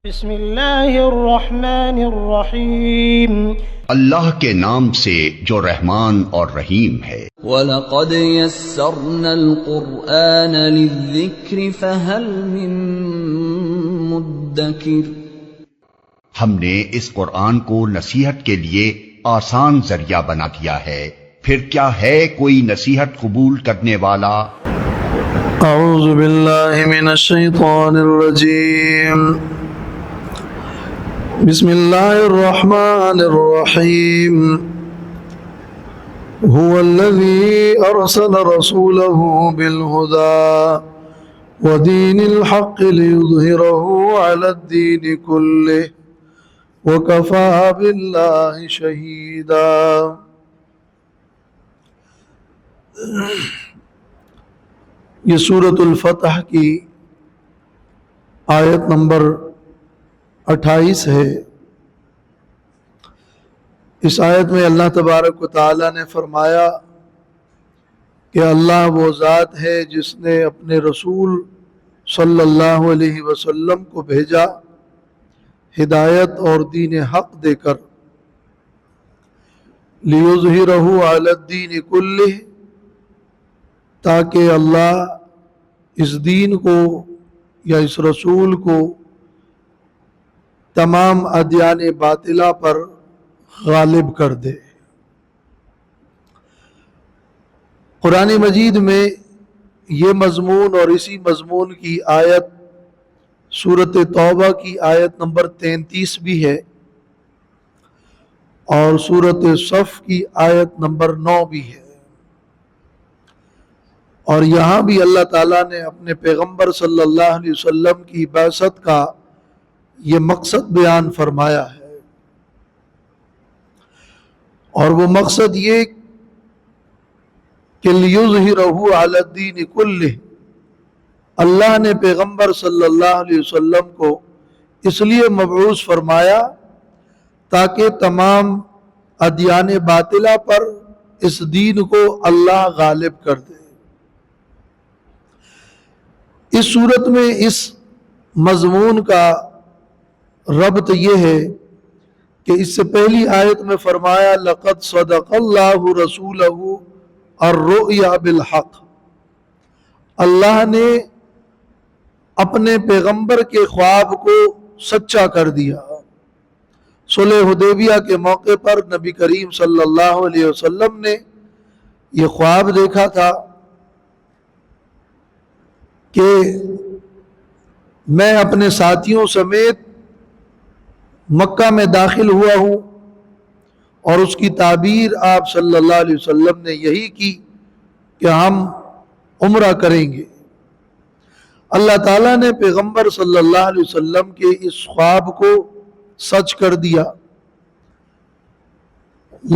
بسم اللہ الرحمن الرحیم، اللہ کے نام سے جو رحمان اور رحیم ہے۔ وَلَقَدْ يَسَّرْنَا الْقُرْآنَ لِلذِّكْرِ فَهَلْ مِن مُدَّكِرٍ۔ ہم نے اس قرآن کو نصیحت کے لیے آسان ذریعہ بنا دیا ہے، پھر کیا ہے کوئی نصیحت قبول کرنے والا؟ اعوذ باللہ من الشیطان الرجیم، بسم اللہ الرحمن الرحیم، هو الذی ارسل رسوله بالهدى ودین الحق لیظہرہ علی الدین کلہ وکفی باللہ شہیدا۔ یہ سورۃ الفتح کی آیت نمبر 28 ہے۔ اس آیت میں اللہ تبارک و تعالی نے فرمایا کہ اللہ وہ ذات ہے جس نے اپنے رسول صلی اللہ علیہ وسلم کو بھیجا ہدایت اور دین حق دے کر، لیظہرہ علی الدین کلہ، تاکہ اللہ اس دین کو یا اس رسول کو تمام ادیان باطلہ پر غالب کر دے۔ قرآن مجید میں یہ مضمون اور اسی مضمون کی آیت سورۃ توبہ کی آیت نمبر 33 بھی ہے، اور سورۃ صف کی آیت نمبر 9 بھی ہے۔ اور یہاں بھی اللہ تعالیٰ نے اپنے پیغمبر صلی اللہ علیہ وسلم کی بعثت کا یہ مقصد بیان فرمایا ہے، اور وہ مقصد یہ کہ لیظہرہ علی الدین کلہ، اللہ نے پیغمبر صلی اللہ علیہ وسلم کو اس لیے مبعوث فرمایا تاکہ تمام ادیان باطلہ پر اس دین کو اللہ غالب کر دے۔ اس صورت میں اس مضمون کا ربط یہ ہے کہ اس سے پہلی آیت میں فرمایا لَقَدْ صَدَقَ اللَّهُ رَسُولَهُ الرُّؤْيَا بِالْحَقِّ، اللہ نے اپنے پیغمبر کے خواب کو سچا کر دیا۔ صلح حدیبیہ کے موقع پر نبی کریم صلی اللہ علیہ وسلم نے یہ خواب دیکھا تھا کہ میں اپنے ساتھیوں سمیت مکہ میں داخل ہوا ہوں، اور اس کی تعبیر آپ صلی اللہ علیہ وسلم نے یہی کی کہ ہم عمرہ کریں گے۔ اللہ تعالیٰ نے پیغمبر صلی اللہ علیہ وسلم کے اس خواب کو سچ کر دیا،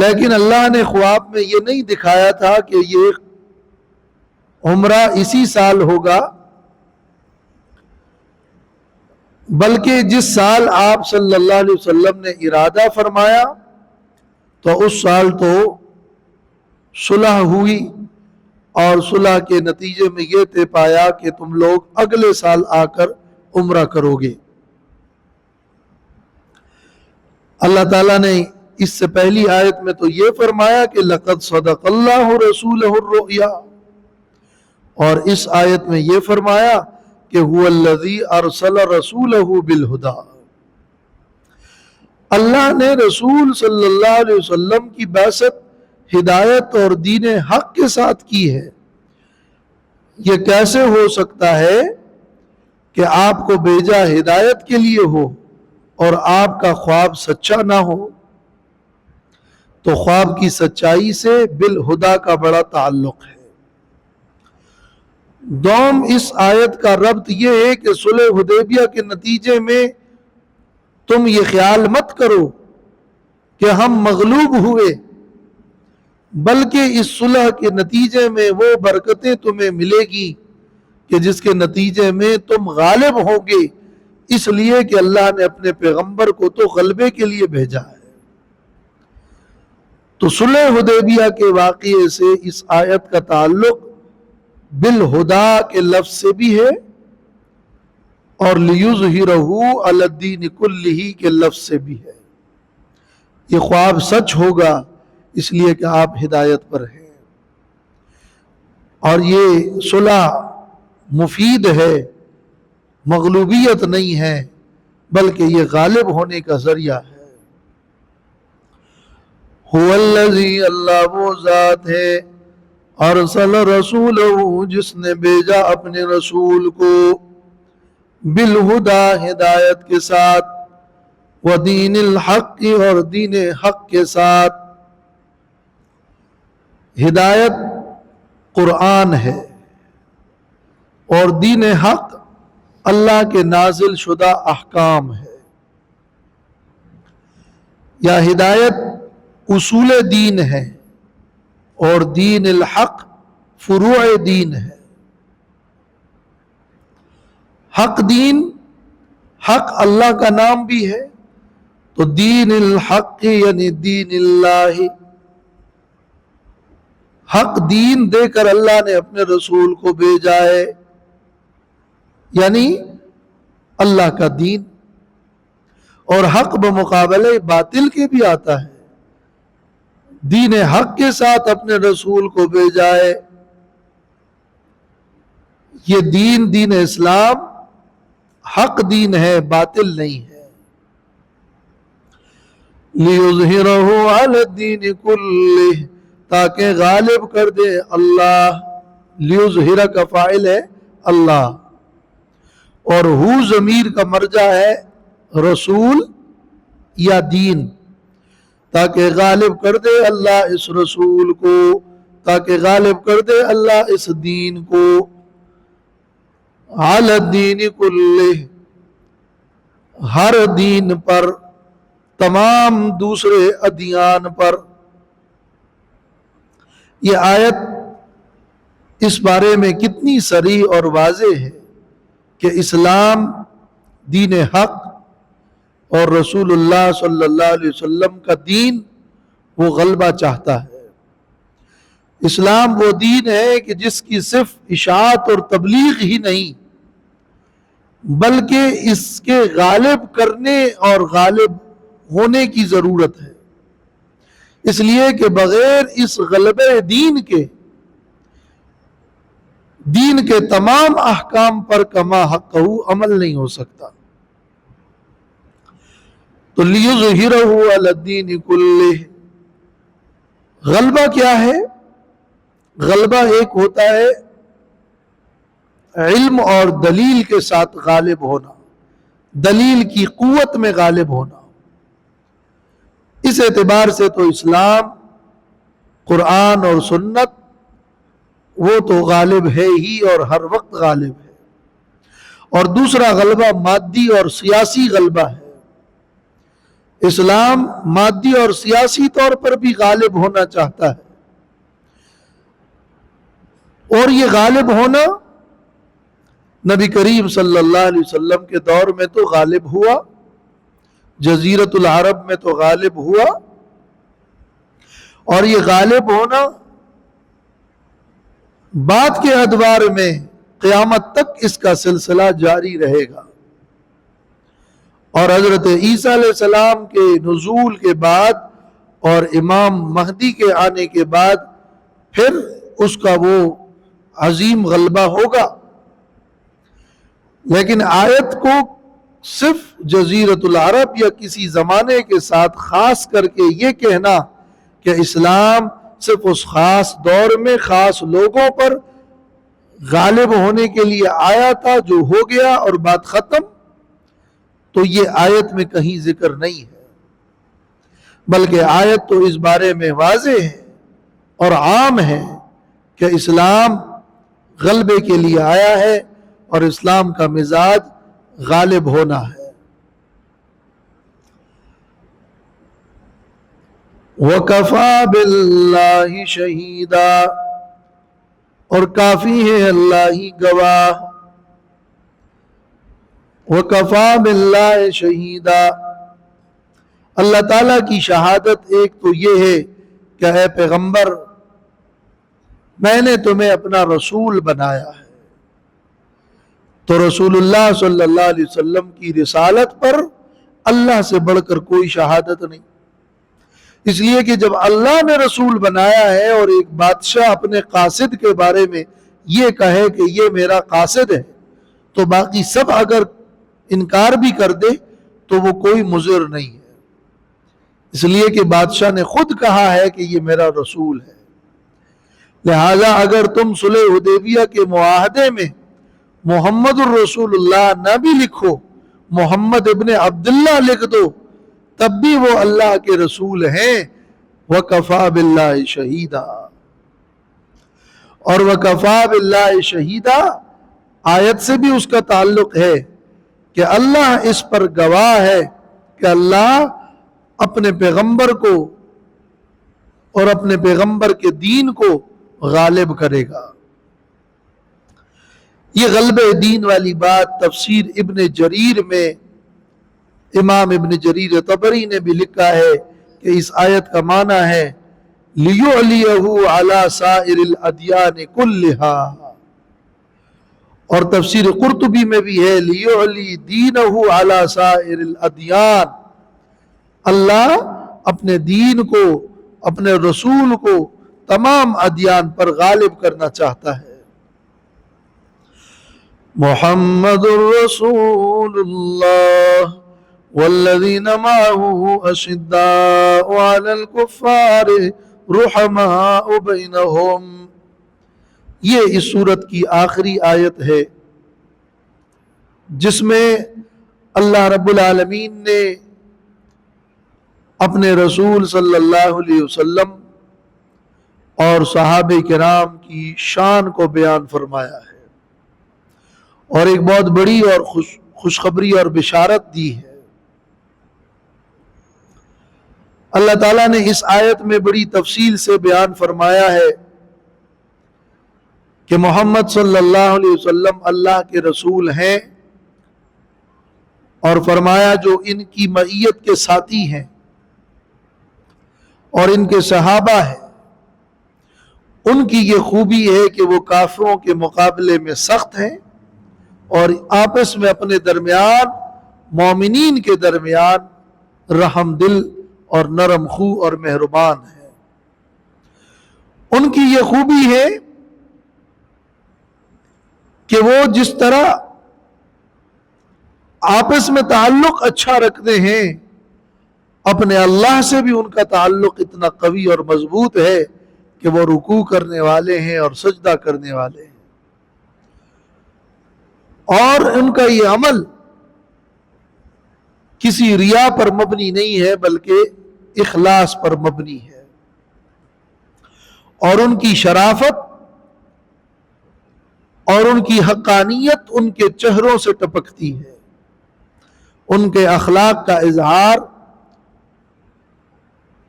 لیکن اللہ نے خواب میں یہ نہیں دکھایا تھا کہ یہ عمرہ اسی سال ہوگا، بلکہ جس سال آپ صلی اللہ علیہ وسلم نے ارادہ فرمایا تو اس سال تو صلح ہوئی، اور صلح کے نتیجے میں یہ طے پایا کہ تم لوگ اگلے سال آ کر عمرہ کرو گے۔ اللہ تعالیٰ نے اس سے پہلی آیت میں تو یہ فرمایا کہ لَقَدْ صَدَقَ اللَّهُ رَسُولَهُ الرُّؤْيَا، اور اس آیت میں یہ فرمایا کہ هُوَ الَّذِي أَرْسَلَ رَسُولَهُ بِالْهُدَى، اللہ نے رسول صلی اللہ علیہ وسلم کی بعثت ہدایت اور دین حق کے ساتھ کی ہے۔ یہ کیسے ہو سکتا ہے کہ آپ کو بھیجا ہدایت کے لیے ہو اور آپ کا خواب سچا نہ ہو؟ تو خواب کی سچائی سے بالہدیٰ کا بڑا تعلق ہے۔ دوم اس آیت کا ربط یہ ہے کہ صلح حدیبیہ کے نتیجے میں تم یہ خیال مت کرو کہ ہم مغلوب ہوئے، بلکہ اس صلح کے نتیجے میں وہ برکتیں تمہیں ملے گی کہ جس کے نتیجے میں تم غالب ہوگے، اس لیے کہ اللہ نے اپنے پیغمبر کو تو غلبے کے لیے بھیجا ہے۔ تو صلح حدیبیہ کے واقعے سے اس آیت کا تعلق بالہدیٰ کے لفظ سے بھی ہے، اور لیظہرہ علی الدین کلہ کے لفظ سے بھی ہے۔ یہ خواب سچ ہوگا اس لیے کہ آپ ہدایت پر ہیں، اور یہ صلح مفید ہے، مغلوبیت نہیں ہے، بلکہ یہ غالب ہونے کا ذریعہ ہے۔ هو الذی، اللہ وہ ذات ہے، ارسل رسولہ، جس نے بھیجا اپنے رسول کو، بالہدا، ہدایت کے ساتھ، ودین الحق، اور دین حق کے ساتھ۔ ہدایت قرآن ہے اور دین حق اللہ کے نازل شدہ احکام ہے، یا ہدایت اصول دین ہے اور دین الحق فروع دین ہے۔ حق دین، حق اللہ کا نام بھی ہے، تو دین الحق یعنی دین اللہ، حق دین دے کر اللہ نے اپنے رسول کو بھیجا ہے، یعنی اللہ کا دین۔ اور حق بمقابلے باطل کے بھی آتا ہے، دین حق کے ساتھ اپنے رسول کو بھیجا ہے۔ یہ دین، دین اسلام حق دین ہے، باطل نہیں ہے۔ لِيُظْهِرَهُ عَلَى الدِّينِ كُلِّهِ، تاکہ غالب کر دے اللہ۔ لیظہر کا فاعل ہے اللہ، اور ہو ضمیر کا مرجع ہے رسول یا دین، تاکہ غالب کر دے اللہ اس رسول کو، تاکہ غالب کر دے اللہ اس دین کو، علی الدین کلہ، ہر دین پر، تمام دوسرے ادیان پر۔ یہ آیت اس بارے میں کتنی صریح اور واضح ہے کہ اسلام دین حق اور رسول اللہ صلی اللہ علیہ وسلم کا دین وہ غلبہ چاہتا ہے۔ اسلام وہ دین ہے کہ جس کی صرف اشاعت اور تبلیغ ہی نہیں، بلکہ اس کے غالب کرنے اور غالب ہونے کی ضرورت ہے، اس لیے کہ بغیر اس غلبہ دین کے تمام احکام پر کما حقہ عمل نہیں ہو سکتا۔ تو لیظہرہ علی الدین کلہ، غلبہ کیا ہے؟ غلبہ ایک ہوتا ہے علم اور دلیل کے ساتھ غالب ہونا، دلیل کی قوت میں غالب ہونا۔ اس اعتبار سے تو اسلام، قرآن اور سنت وہ تو غالب ہے ہی اور ہر وقت غالب ہے۔ اور دوسرا غلبہ مادی اور سیاسی غلبہ ہے۔ اسلام مادی اور سیاسی طور پر بھی غالب ہونا چاہتا ہے، اور یہ غالب ہونا نبی کریم صلی اللہ علیہ وسلم کے دور میں تو غالب ہوا، جزیرۃ العرب میں تو غالب ہوا، اور یہ غالب ہونا بعد کے ادوار میں قیامت تک اس کا سلسلہ جاری رہے گا۔ اور حضرت عیسیٰ علیہ السلام کے نزول کے بعد اور امام مہدی کے آنے کے بعد پھر اس کا وہ عظیم غلبہ ہوگا۔ لیکن آیت کو صرف جزیرۃ العرب یا کسی زمانے کے ساتھ خاص کر کے یہ کہنا کہ اسلام صرف اس خاص دور میں خاص لوگوں پر غالب ہونے کے لیے آیا تھا جو ہو گیا اور بات ختم، تو یہ آیت میں کہیں ذکر نہیں ہے، بلکہ آیت تو اس بارے میں واضح ہے اور عام ہے کہ اسلام غلبے کے لیے آیا ہے اور اسلام کا مزاج غالب ہونا ہے۔ وَكَفَى بِاللَّهِ شَهِيدًا، اور کافی ہے اللہ ہی گواہ۔ وَكَفَى بِاللَّهِ شَهِيدًا، اللہ تعالیٰ کی شہادت ایک تو یہ ہے کہ اے پیغمبر میں نے تمہیں اپنا رسول بنایا ہے، تو رسول اللہ صلی اللہ علیہ وسلم کی رسالت پر اللہ سے بڑھ کر کوئی شہادت نہیں. اس لیے کہ جب اللہ نے رسول بنایا ہے اور ایک بادشاہ اپنے قاصد کے بارے میں یہ کہے کہ یہ میرا قاصد ہے، تو باقی سب اگر انکار بھی کر دے تو وہ کوئی مضر نہیں ہے. اس لیے کہ بادشاہ نے خود کہا ہے کہ یہ میرا رسول ہے. لہذا اگر تم صلح حدیبیہ کے معاہدے میں محمد الرسول اللہ نہ بھی لکھو، محمد ابن عبداللہ لکھ دو، تب بھی وہ اللہ کے رسول ہیں. وَكَفَى بِاللَّهِ شَهِيدًا، اور وَكَفَى بِاللَّهِ شَهِيدًا آیت سے بھی اس کا تعلق ہے کہ اللہ اس پر گواہ ہے کہ اللہ اپنے پیغمبر کو اور اپنے پیغمبر کے دین کو غالب کرے گا. یہ غلب دین والی بات تفسیر ابن جریر میں امام ابن جریر طبری نے بھی لکھا ہے کہ اس آیت کا معنی ہے لِيُعْلِيَهُ عَلَى سَائِرِ الْأَدْيَانِ كُلِّهَا، اور تفسیر قرطبی میں بھی ہے لِيُعْلِي دِينَهُ عَلَى سَائِرِ الْأَدْيَانِ، اللہ اپنے دین کو، اپنے رسول کو تمام ادیان پر غالب کرنا چاہتا ہے. محمد رسول اللہ والذین معه اشداء علی الکفار رحماء بینہم، یہ اس سورت کی آخری آیت ہے جس میں اللہ رب العالمین نے اپنے رسول صلی اللہ علیہ وسلم اور صحابہ کرام کی شان کو بیان فرمایا ہے اور ایک بہت بڑی اور خوشخبری اور بشارت دی ہے. اللہ تعالیٰ نے اس آیت میں بڑی تفصیل سے بیان فرمایا ہے کہ محمد صلی اللہ علیہ وسلم اللہ کے رسول ہیں، اور فرمایا جو ان کی معیت کے ساتھی ہیں اور ان کے صحابہ ہیں، ان کی یہ خوبی ہے کہ وہ کافروں کے مقابلے میں سخت ہیں اور آپس میں اپنے درمیان، مومنین کے درمیان رحم دل اور نرم خو اور مہربان ہیں. ان کی یہ خوبی ہے کہ وہ جس طرح آپس میں تعلق اچھا رکھتے ہیں، اپنے اللہ سے بھی ان کا تعلق اتنا قوی اور مضبوط ہے کہ وہ رکوع کرنے والے ہیں اور سجدہ کرنے والے ہیں، اور ان کا یہ عمل کسی ریا پر مبنی نہیں ہے بلکہ اخلاص پر مبنی ہے. اور ان کی شرافت اور ان کی حقانیت ان کے چہروں سے ٹپکتی ہے، ان کے اخلاق کا اظہار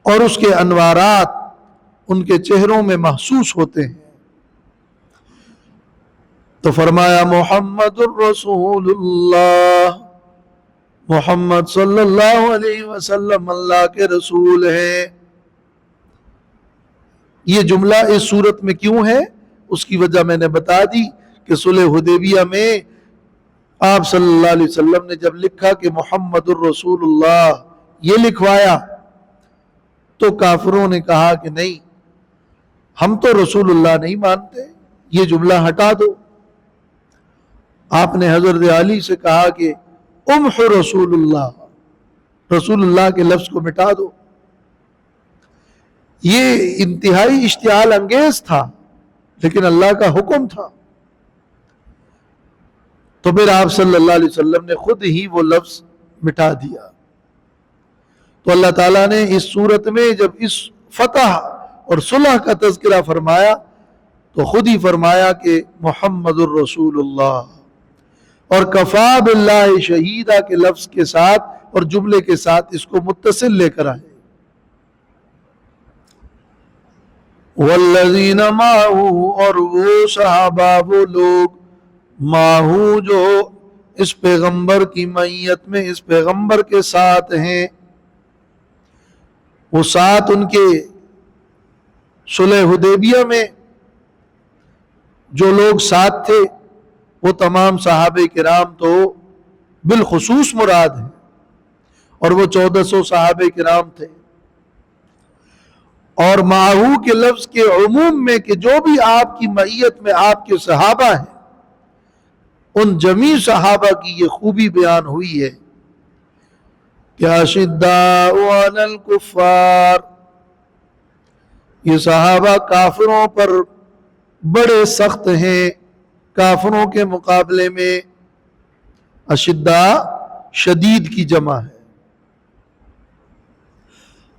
اور اس کے انوارات ان کے چہروں میں محسوس ہوتے ہیں. تو فرمایا محمد الرسول اللہ، محمد صلی اللہ علیہ وسلم اللہ کے رسول ہیں. یہ جملہ اس صورت میں کیوں ہے اس کی وجہ میں نے بتا دی کہ صلح حدیبیہ میں آپ صلی اللہ علیہ وسلم نے جب لکھا کہ محمد الرسول اللہ یہ لکھوایا تو کافروں نے کہا کہ نہیں، ہم تو رسول اللہ نہیں مانتے، یہ جملہ ہٹا دو. آپ نے حضرت علی سے کہا کہ امحو رسول اللہ، رسول اللہ کے لفظ کو مٹا دو. یہ انتہائی اشتعال انگیز تھا لیکن اللہ کا حکم تھا. تو پھر آپ صلی اللہ علیہ وسلم نے خود ہی وہ لفظ مٹا دیا. تو اللہ تعالیٰ نے اس صورت میں جب اس فتح اور صلح کا تذکرہ فرمایا تو خود ہی فرمایا کہ محمد الرسول اللہ، اور کفا باللہ شہیدہ کے لفظ کے ساتھ اور جملے کے ساتھ اس کو متصل لے کر آئے. والذین معہ، اور وہ صحابہ، وہ لوگ، معہ جو اس پیغمبر کی معیت میں، اس پیغمبر کے ساتھ ہیں. وہ ساتھ ان کے صلح حدیبیہ میں جو لوگ ساتھ تھے وہ تمام صحابہ کرام تو بالخصوص مراد ہیں، اور وہ 1400 صحابہ کرام تھے۔ اور معہو کے لفظ کے عموم میں کہ جو بھی آپ کی معیت میں آپ کے صحابہ ہیں، ان جمیع صحابہ کی یہ خوبی بیان ہوئی ہے کہ اشداء علی الکفار، یہ صحابہ کافروں پر بڑے سخت ہیں، کافروں کے مقابلے میں۔ اشداء شدید کی جمع ہے۔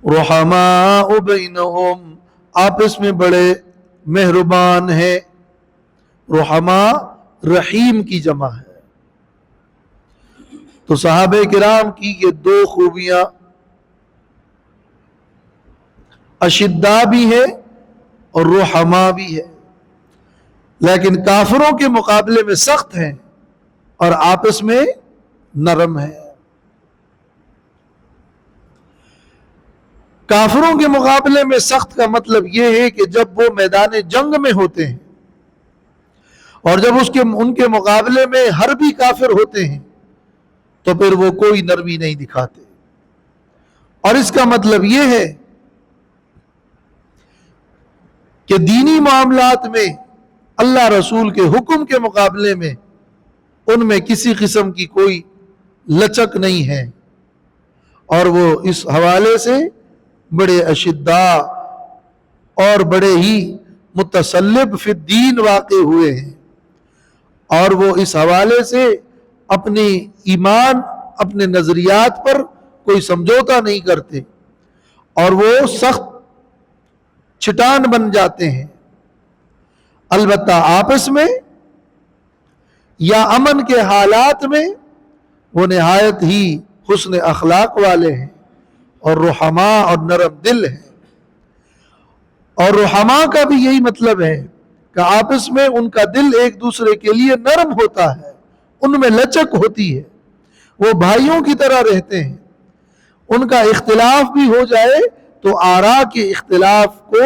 رحماء بینہم، آپس میں بڑے مہربان ہیں۔ رحماء رحیم کی جمع ہے۔ تو صحابہ کرام کی یہ دو خوبیاں، اشداء بھی ہے اور رحماء بھی ہے، لیکن کافروں کے مقابلے میں سخت ہیں اور آپس میں نرم ہے۔ کافروں کے مقابلے میں سخت کا مطلب یہ ہے کہ جب وہ میدان جنگ میں ہوتے ہیں اور جب ان کے مقابلے میں حربی کافر ہوتے ہیں تو پھر وہ کوئی نرمی نہیں دکھاتے۔ اور اس کا مطلب یہ ہے کہ دینی معاملات میں اللہ رسول کے حکم کے مقابلے میں ان میں کسی قسم کی کوئی لچک نہیں ہے، اور وہ اس حوالے سے بڑے اشداء اور بڑے ہی متسلب فی الدین واقع ہوئے ہیں، اور وہ اس حوالے سے اپنی ایمان، اپنے نظریات پر کوئی سمجھوتا نہیں کرتے، اور وہ سخت چٹان بن جاتے ہیں۔ البتہ آپس میں یا امن کے حالات میں وہ نہایت ہی حسن اخلاق والے ہیں، اور رحماء اور نرم دل ہیں۔ اور رحماء کا بھی یہی مطلب ہے کہ آپس میں ان کا دل ایک دوسرے کے لیے نرم ہوتا ہے، ان میں لچک ہوتی ہے، وہ بھائیوں کی طرح رہتے ہیں۔ ان کا اختلاف بھی ہو جائے تو آراء کے اختلاف کو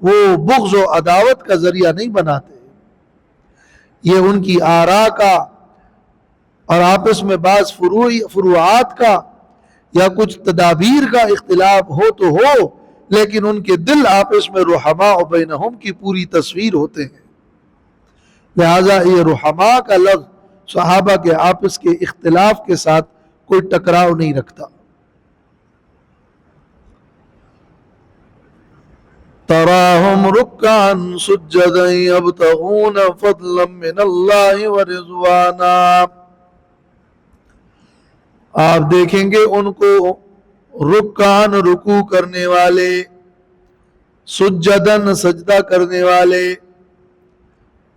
وہ بغض و عداوت کا ذریعہ نہیں بناتے۔ یہ ان کی آراء کا اور آپس میں بعض فروعات کا یا کچھ تدابیر کا اختلاف ہو تو ہو، لیکن ان کے دل آپس میں رحماء بینہم کی پوری تصویر ہوتے ہیں۔ لہذا یہ رحماء کا لفظ صحابہ کے آپس کے اختلاف کے ساتھ کوئی ٹکراؤ نہیں رکھتا۔ تراہم رکعا سجدا یبتغون فضلا من اللہ ورضوانا، آپ دیکھیں گے ان کو رکعاً رکوع کرنے والے، سجداً سجدہ کرنے والے،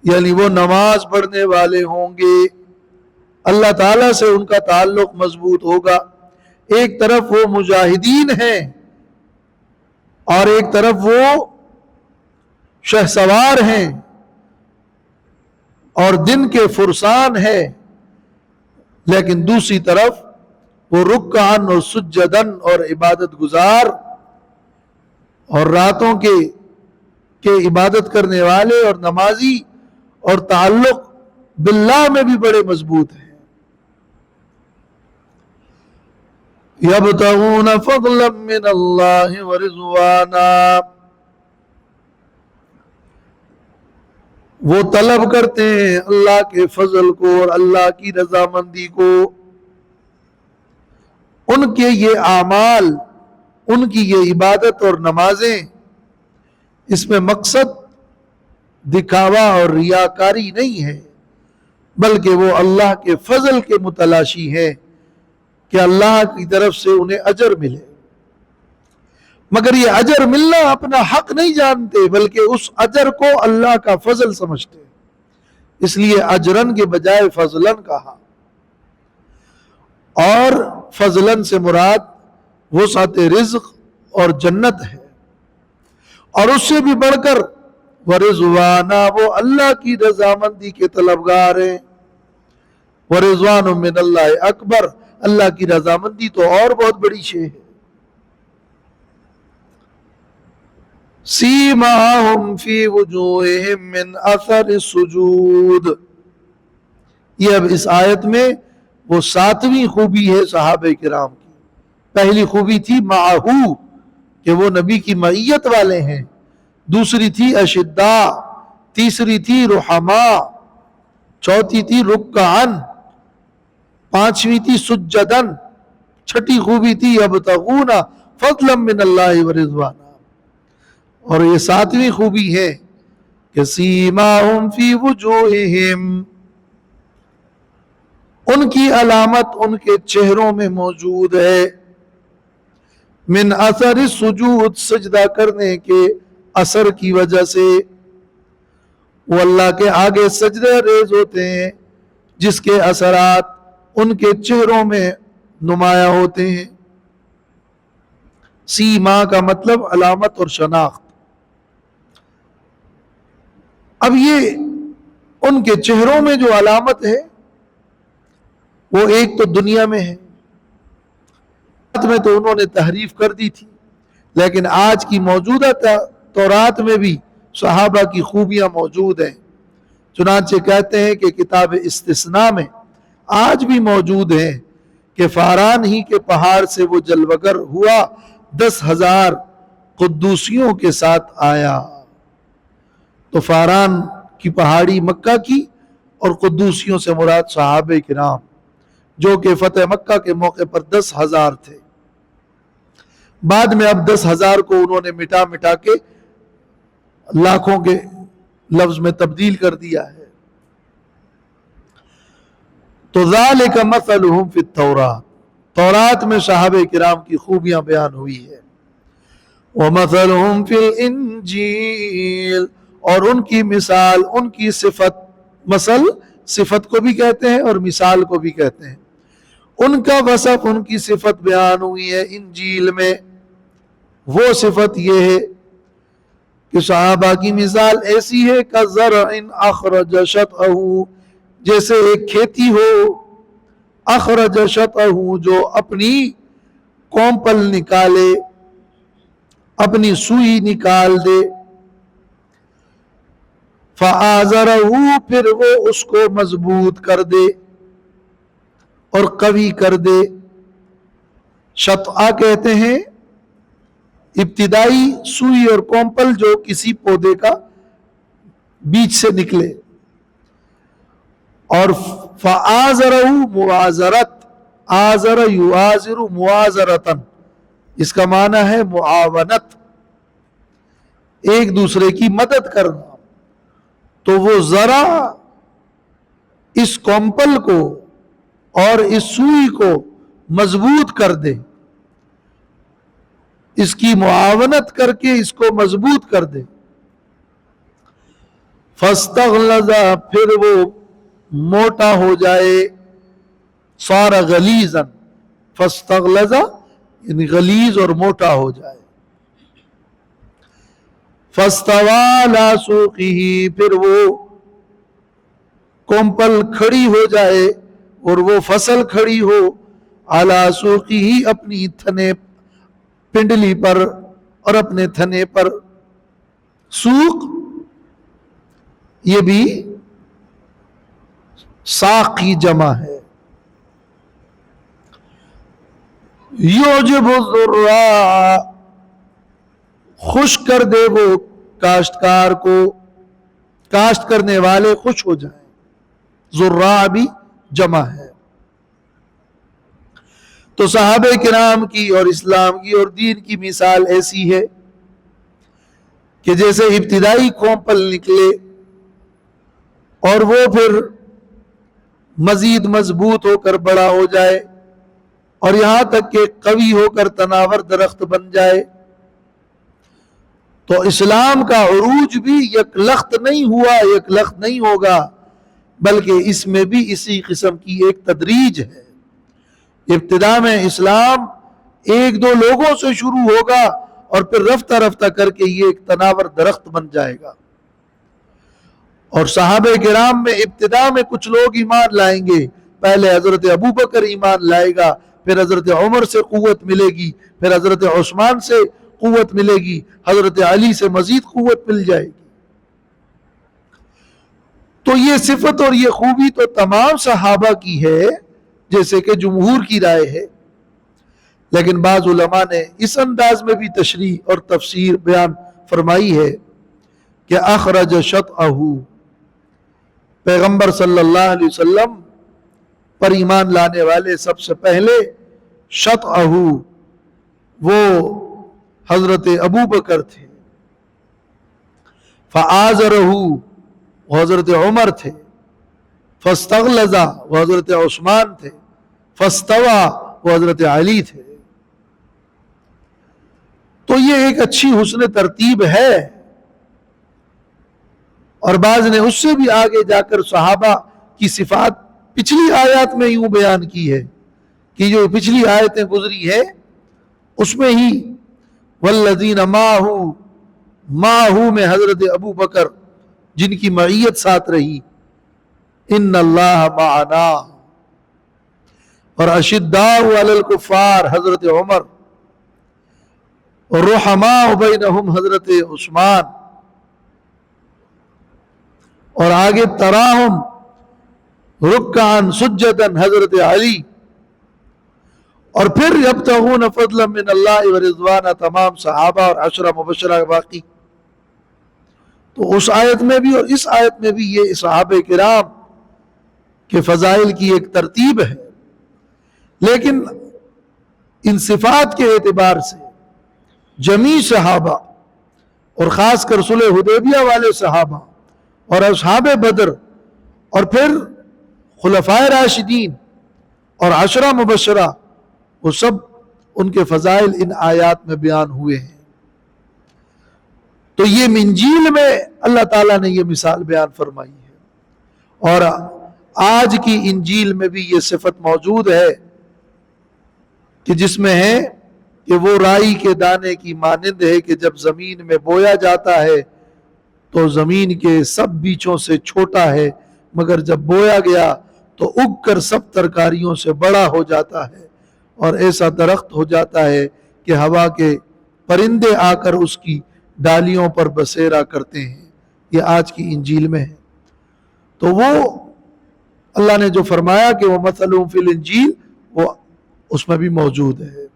یعنی وہ نماز پڑھنے والے ہوں گے، اللہ تعالیٰ سے ان کا تعلق مضبوط ہوگا۔ ایک طرف وہ مجاہدین ہیں اور ایک طرف وہ شہسوار ہیں اور دن کے فرسان ہیں، لیکن دوسری طرف وہ رکعاً اور سجداً اور عبادت گزار اور راتوں کے عبادت کرنے والے اور نمازی اور تعلق باللہ میں بھی بڑے مضبوط ہیں۔ یبتغون فضلا من اللہ ورضوانا، وہ طلب کرتے ہیں اللہ کے فضل کو اور اللہ کی رضامندی کو۔ ان کے یہ اعمال، ان کی یہ عبادت اور نمازیں، اس میں مقصد دکھاوا اور ریاکاری نہیں ہے، بلکہ وہ اللہ کے فضل کے متلاشی ہے کہ اللہ کی طرف سے انہیں اجر ملے۔ مگر یہ اجر ملنا اپنا حق نہیں جانتے، بلکہ اس اجر کو اللہ کا فضل سمجھتے، اس لیے اجرن کے بجائے فضلن کہا۔ اور فضلن سے مراد وسعت رزق اور جنت ہے، اور اس سے بھی بڑھ کر ورضوانا، وہ اللہ کی رضامندی کے طلبگار ہیں۔ ورضوان من اللہ اکبر، اللہ کی رضامندی تو اور بہت بڑی شے ہے۔ سیماہم فی وجوہہم من اثر السجود، یہ اب اس آیت میں وہ 7ویں خوبی ہے صحابہ کرام کی. پہلی خوبی تھی معہو کہ وہ نبی کی معیت والے ہیں، دوسری تھی اشداء، تیسری تھی رحما، چوتھی تھی رکعن، پانچویں تھی سجدن، چھٹی خوبی تھی یبتغون فضلا من اللہ ورضوانا، اور یہ 7ویں خوبی ہے کہ سیماہم فی وجوہہم، ان کی علامت ان کے چہروں میں موجود ہے، من اثر السجود، سجدہ کرنے کے اثر کی وجہ سے. وہ اللہ کے آگے سجدہ ریز ہوتے ہیں جس کے اثرات ان کے چہروں میں نمایاں ہوتے ہیں. سیما کا مطلب علامت اور شناخت. اب یہ ان کے چہروں میں جو علامت ہے وہ ایک تو دنیا میں ہے، میں تو انہوں نے تحریف کر دی تھی، لیکن آج کی موجودہ تورات میں بھی صحابہ کی خوبیاں موجود ہیں. چنانچہ کہتے ہیں کہ کتاب استثناء میں آج بھی موجود ہیں کہ فاران ہی کے پہاڑ سے وہ جلوگر ہوا 10,000 قدوسیوں کے ساتھ آیا. تو فاران کی پہاڑی مکہ کی، اور قدوسیوں سے مراد صحابہ کرام جو کہ فتح مکہ کے موقع پر 10,000 تھے. بعد میں اب 10,000 کو انہوں نے مٹا مٹا کے لاکھوں کے لفظ میں تبدیل کر دیا ہے. تو ذالک مثلہم فی التوراۃ، تورات میں صحابہ کرام کی خوبیاں بیان ہوئی ہے. ومثلہم فی الانجیل، اور ان کی مثال، ان کی صفت، مثل صفت کو بھی کہتے ہیں اور مثال کو بھی کہتے ہیں، ان کا وصف، ان کی صفت بیان ہوئی ہے انجیل میں. وہ صفت یہ ہے کہ صحابہ کی مثال ایسی ہے کزرع اخرج شطأہ، جیسے ایک کھیتی ہو، اخرج شطأہ، جو اپنی کومپل نکالے، اپنی سوئی نکال دے، فآزرہ، پھر وہ اس کو مضبوط کر دے اور قوی کر دے. شطأ کہتے ہیں ابتدائی سوئی اور کومپل جو کسی پودے کا بیچ سے نکلے. اور فآزرہ موازرت، آزر یوازر موازرتن، اس کا معنی ہے معاونت، ایک دوسرے کی مدد کرنا. تو وہ ذرا اس کومپل کو اور اس سوئی کو مضبوط کر دے، اس کی معاونت کر کے اس کو مضبوط کر دے. فاستغلظ، پھر وہ موٹا ہو جائے، صار غلیظا، فاستغلظ یعنی غلیظ اور موٹا ہو جائے. فاستوى على سوقه، پھر وہ کومپل کھڑی ہو جائے اور وہ فصل کھڑی ہو، على سوقه، اپنی تھنے پنڈلی پر اور اپنے تھنے پر. سوق یہ بھی ساق کی جمع ہے. یعجب الزراع، خوش کر دے وہ کاشتکار کو، کاشت کرنے والے خوش ہو جائیں. زراع بھی جمع ہے. تو صحابہ کرام کی اور اسلام کی اور دین کی مثال ایسی ہے کہ جیسے ابتدائی کومپل نکلے اور وہ پھر مزید مضبوط ہو کر بڑا ہو جائے اور یہاں تک کہ قوی ہو کر تناور درخت بن جائے. تو اسلام کا عروج بھی یک لخت نہیں ہوا، یک لخت نہیں ہوگا، بلکہ اس میں بھی اسی قسم کی ایک تدریج ہے. ابتدا میں اسلام ایک دو لوگوں سے شروع ہوگا اور پھر رفتہ رفتہ کر کے یہ ایک تناور درخت بن جائے گا. اور صحابہ کرام میں ابتدا میں کچھ لوگ ایمان لائیں گے. پہلے حضرت ابو بکر ایمان لائے گا، پھر حضرت عمر سے قوت ملے گی، پھر حضرت عثمان سے قوت ملے گی، حضرت علی سے مزید قوت مل جائے گی. تو یہ صفت اور یہ خوبی تو تمام صحابہ کی ہے جیسے کہ جمہور کی رائے ہے، لیکن بعض علماء نے اس انداز میں بھی تشریح اور تفسیر بیان فرمائی ہے کہ اخرج شطأہ، پیغمبر صلی اللہ علیہ وسلم پر ایمان لانے والے سب سے پہلے شطأہ وہ حضرت ابو بکر تھے، فآزرہ وہ حضرت عمر تھے، فاستغلظ وہ حضرت عثمان تھے، فاستوى وہ حضرت علی تھے۔ تو یہ ایک اچھی حسن ترتیب ہے، اور بعض نے اس سے بھی آگے جا کر صحابہ کی صفات پچھلی آیات میں یوں بیان کی ہے کہ جو پچھلی آیتیں گزری ہے اس میں ہی والذین معہ میں حضرت ابو بکر جن کی معیت ساتھ رہی، ان اللہ معنا، اور اشداء علی الکفار حضرت عمر، اور رحماء بینہم حضرت عثمان، اور آگے تراہم رکعا سجدا حضرت علی، اور پھر یبتغون فضلا من اللہ ورضوانا تمام صحابہ اور عشرہ مبشرہ باقی۔ تو اس آیت میں بھی اور اس آیت میں بھی یہ صحابہ کرام کے فضائل کی ایک ترتیب ہے، لیکن ان صفات کے اعتبار سے جمیع صحابہ اور خاص کر صلح حدیبیہ والے صحابہ اور اصحاب بدر اور پھر خلفائے راشدین اور عشرہ مبشرہ، وہ سب ان کے فضائل ان آیات میں بیان ہوئے ہیں۔ تو یہ انجیل میں اللہ تعالیٰ نے یہ مثال بیان فرمائی ہے، اور آج کی انجیل میں بھی یہ صفت موجود ہے کہ جس میں ہے کہ وہ رائی کے دانے کی مانند ہے کہ جب زمین میں بویا جاتا ہے تو زمین کے سب بیچوں سے چھوٹا ہے، مگر جب بویا گیا تو اگ کر سب ترکاریوں سے بڑا ہو جاتا ہے، اور ایسا درخت ہو جاتا ہے کہ ہوا کے پرندے آ کر اس کی ڈالیوں پر بسیرا کرتے ہیں۔ یہ آج کی انجیل میں ہے۔ تو وہ اللہ نے جو فرمایا کہ وہ مثلهم فی الانجیل، وہ اس میں بھی موجود ہے۔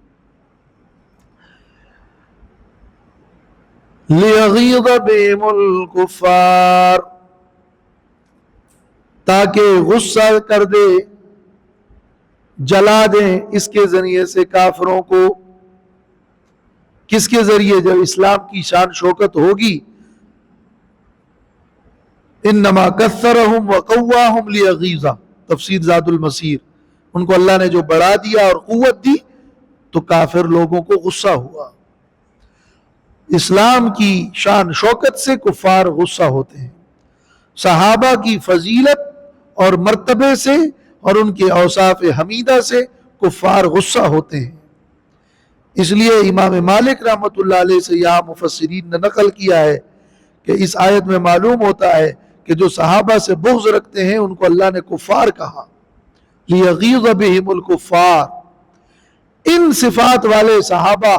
لِيَغِيظَ بِهِمُ الْكُفَّارِ، تاکہ غصہ کر دے، جلا دیں اس کے ذریعے سے کافروں کو۔ کس کے ذریعے؟ جب اسلام کی شان شوکت ہوگی، انما کثرہم وقواہم لیغیظ، تفسیر زاد المسیر، ان کو اللہ نے جو بڑھا دیا اور قوت دی تو کافر لوگوں کو غصہ ہوا۔ اسلام کی شان شوکت سے کفار غصہ ہوتے ہیں، صحابہ کی فضیلت اور مرتبے سے اور ان کے اوصاف حمیدہ سے کفار غصہ ہوتے ہیں۔ اس لیے امام مالک رحمۃ اللہ علیہ سے یہاں مفسرین نے نقل کیا ہے کہ اس آیت میں معلوم ہوتا ہے کہ جو صحابہ سے بغض رکھتے ہیں ان کو اللہ نے کفار کہا، لیغیظ بہم الکفار۔ ان صفات والے صحابہ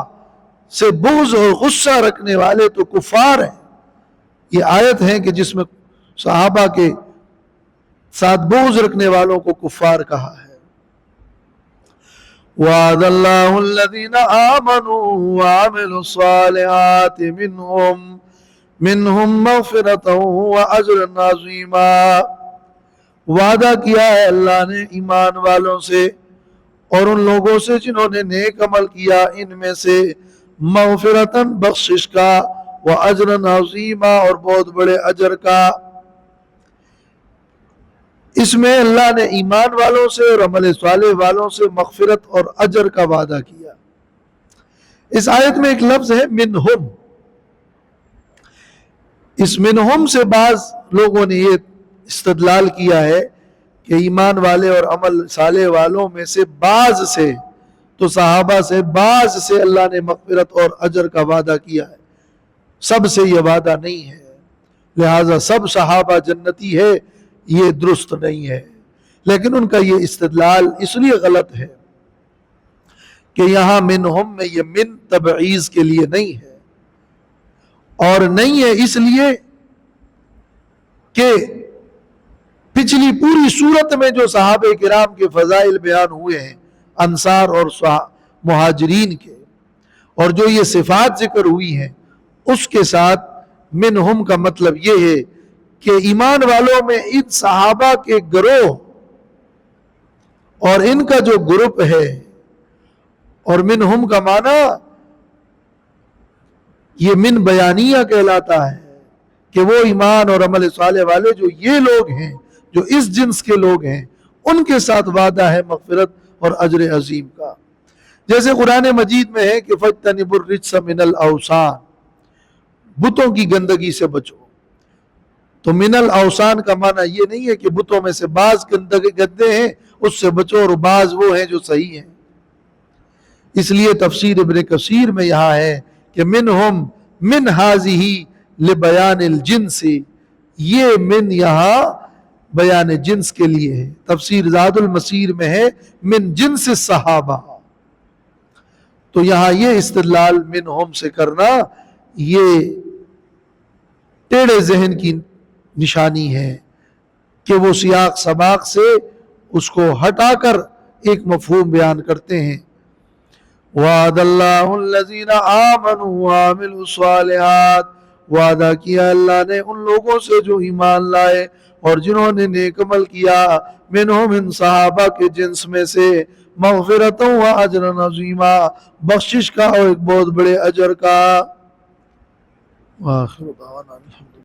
سے بغض اور غصہ رکھنے والے تو کفار ہیں۔ یہ آیت ہے کہ جس میں صحابہ کے ساتھ بغض رکھنے والوں کو کفار کہا ہے۔ وعد اللہ الذین آمنوا وعملوا الصالحات منہم مغفرۃ واجر عظیما، وعدہ کیا ہے اللہ نے ایمان والوں سے اور ان لوگوں سے جنہوں نے نیک عمل کیا، ان میں سے مغفرتاً بخشش کا، واجر عظیما اور بہت بڑے اجر کا۔ اس میں اللہ نے ایمان والوں سے اور عمل صالح والوں سے مغفرت اور اجر کا وعدہ کیا۔ اس آیت میں ایک لفظ ہے منہم۔ اس منہم سے بعض لوگوں نے یہ استدلال کیا ہے کہ ایمان والے اور عمل صالح والوں میں سے بعض سے، تو صحابہ سے بعض سے اللہ نے مغفرت اور اجر کا وعدہ کیا ہے، سب سے یہ وعدہ نہیں ہے، لہٰذا سب صحابہ جنتی ہے یہ درست نہیں ہے۔ لیکن ان کا یہ استدلال اس لیے غلط ہے کہ یہاں منہم میں یہ من تبعیض کے لیے نہیں ہے، اور نہیں ہے اس لیے کہ پچھلی پوری صورت میں جو صحابہ کرام کے فضائل بیان ہوئے ہیں انصار اور مہاجرین کے، اور جو یہ صفات ذکر ہوئی ہیں، اس کے ساتھ منہم کا مطلب یہ ہے کہ ایمان والوں میں ان صحابہ کے گروہ اور ان کا جو گروپ ہے، اور منہم کا معنی یہ من بیانیہ کہلاتا ہے کہ وہ ایمان اور عمل صالح والے جو یہ لوگ ہیں، جو اس جنس کے لوگ ہیں، ان کے ساتھ وعدہ ہے مغفرت اور اجر عظیم کا۔ جیسے قرآن مجید میں ہے کہ فَاجْتَنِبُوا الرِّجْسَ مِنَ الْأَوْثَانِ، بتوں کی گندگی سے بچو۔ تو من الاوثان کا معنی یہ نہیں ہے کہ بتوں میں سے بعض گندے ہیں اس سے بچو اور بعض وہ ہیں جو صحیح ہیں۔ اس لیے تفسیر ابن کثیر میں یہاں ہے کہ منہم من ہذہ لبیان الجنس، یہ من یہاں بیان جنس کے لیے ہے۔ تفسیر زاد المسیر میں ہے من جنس الصحابہ، تو یہاں یہ استدلال منہم سے کرنا یہ ٹیڑے ذہن کی نشانی ہے کہ وہ سیاق سباق سے اس کو ہٹا کر ایک مفہوم بیان کرتے ہیں۔ وعد اللہ الذین آمنوا وعملوا الصالحات، وعدہ کیا اللہ نے ان لوگوں سے جو ایمان لائے اور جنہوں نے نیک عمل کیا، منہم ان صحابہ کے جنس میں سے، مغفرتوں و اجر عظیما، بخشش کا اور ایک بہت بڑے اجر کا۔ وآخر دعوانا الحمدللہ۔